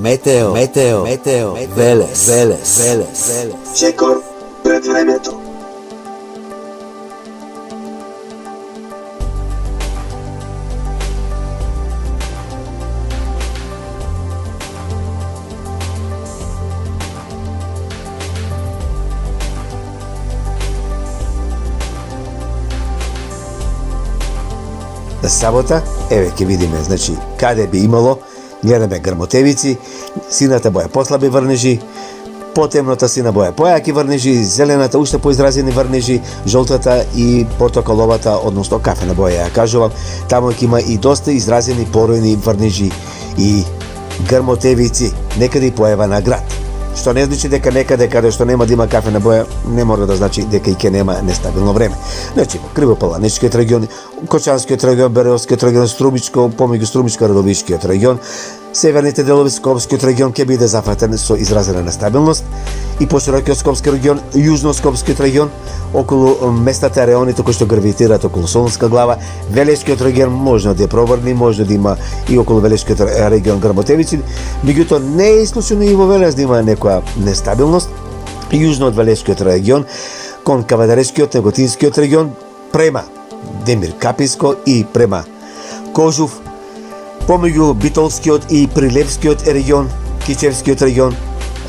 Метео, Велес. Чекор пред времето. Сабота, еве ќе видиме, значи, каде би имало, гледаме грмотевици, сината боја послаби врнежи, потемната сина боја појаки врнежи, зелената уште поизразени врнежи, жолтата и портокаловата, односно кафена боја, ја кажувам, таму ќе има и доста изразени поројни врнежи и грмотевици, некаде и појава на град. Што не значи дека некаде каде што нема да има кафена боја, не мора да значи дека и ќе нема нестабилно време. Значи, Кривопаланичкиот регион, Кочанскиот регион, Береовскиот регион, Струмичко, помеѓу Струмичко-Радовишкиот регион, северните делови Скопскиот регион ќе биде зафатен со изразена нестабилност и поширокиот Скопски регион, Јужно-Скопскиот регион, околу местата реоните кои што гравитираат околу Солунска глава, Велешкиот регион можно да е проврни, може да има и околу Велешкиот регион грмотевици, меѓутоа не е исклучено и во Велес да има некоја нестабилност. Јужно од Велешкиот регион, кон Кавадарешкиот, Неготинскиот регион, према Демир Капинско и према Кожув, помеѓу Битолскиот и Прилепскиот регион, Кичевскиот регион,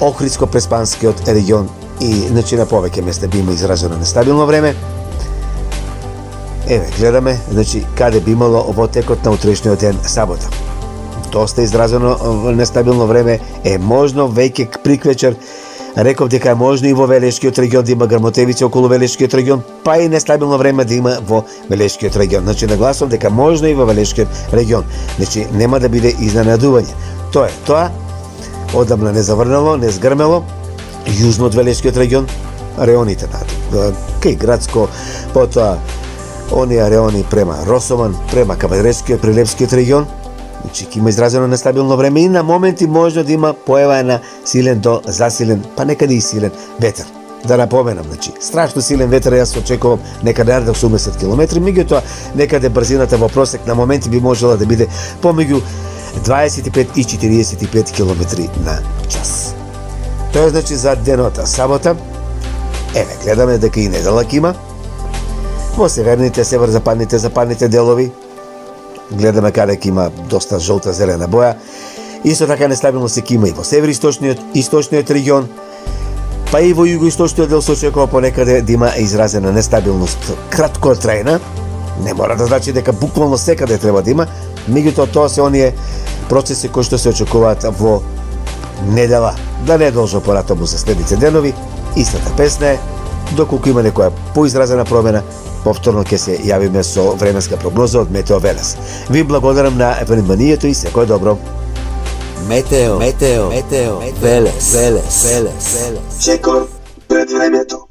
Охридско-Преспанскиот регион и значи на повеќе места би има изразено нестабилно време. Еве, гледаме, значи, каде би имало во текот на утрешниот ден сабота. Доста изразено нестабилно време е можно веќе приквечер. Реков дека е можно и во Велешкиот регион да има грмотевици околу Велешкиот регион, па и нестабилно време да има во Велешкиот регион. Значи, нагласувам дека можно и во Велешкиот регион. Значи, нема да биде изненадување. Тоа одамна не заврнало, не згрмело, јужно од Велешкиот регион, реоните кај Градско, потоа оние реони према Росоман, према Кавадарешкиот, Прилепскиот регион, значи ќе има изразено нестабилно време и на моменти може да има појава на силен до засилен, па некаде и силен ветер. Да напоменам, значи, страшно силен ветер, јас очекувам некаде над 80 км, меѓутоа некаде брзината во просек на моменти би можела да биде помеѓу 25 и 45 км на час. Тоа е значи за денота сабота. Еве, гледаме дека и недела ќе има. Во северните, западните делови, гледаме каде ќе има доста жолта зелена боја. Исто така нестабилност ќе има и во источниот регион, па и во југоисточниот дел се очекува понекаде да има изразена нестабилност краткотрајна. Не мора да значи дека буквално секаде треба да има, меѓутоа тоа се оние процеси кои што се очекуваат во недела, да не должно поратаму за следните денови. Истата песна е, доколку има некоја поизразена промена, повторно ќе се јавиме со временска прогноза од Метео Велес. Ви благодарам на вниманието и секој добро. Метео, Велес. Чекор пред времето.